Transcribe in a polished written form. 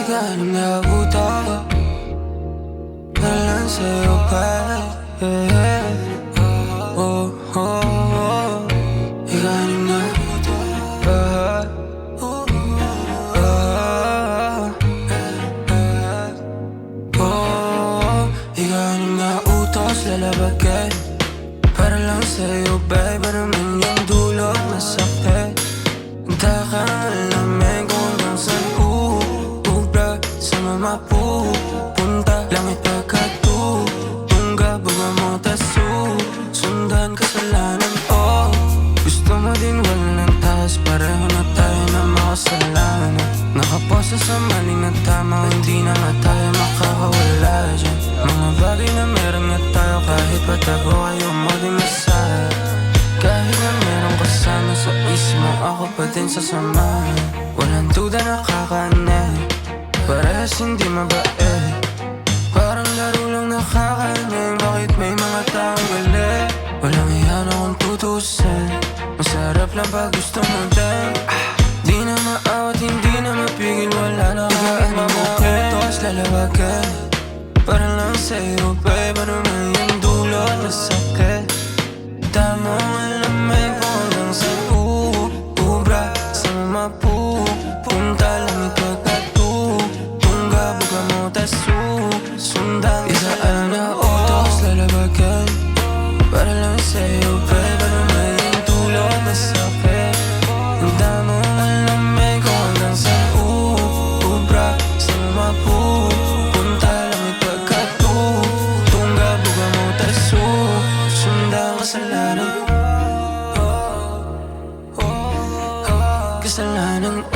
Galing na buta Nalang sa'yo pa Oh, oh, oh Galing na buta Oh, galing na utos lalabagay Para lang sa'yo, babe Ano man yung dulot na sakit Handa kang alamin kung hanggang saan uubra Sa mapupunta Langit pagkatutungga Baga mo sundan kasalanan ko Gusto mo din walang taas Pareho na tayo na makasalanan Nakaposa sa mali na tama Hindi na nga tayo makakawala dyan Mga bagay na meron nga tayo Kahit patago ayaw mo din masaya Kahit na meron kasama sa isip mo Ako pa din sasamahan Walang duda nakakaanay Parehas hindi mabait Parang laro lang nakakaanay Bakit may mga taong galit Walang iyan akong tutusin Masarap lang pag gusto mo din Di na maawat, hindi na mapigil Wala na kahit mamukin Tuwas lalabagay Para lang sa'yo, babe Ano man yung dulot na sakit Tamang alamay kung hanggang saan uubra Sa mapupunta Langit pagkatutungga Buka mo sundan Isaan na utos lalabagay Para lang sa'yo, babe Ano man yung dulot na sakit Tamang alamay kung hanggang saan uubra Sa mapupunta Langit pagkatutungga Buka mo sundan kasalanan Kasalanan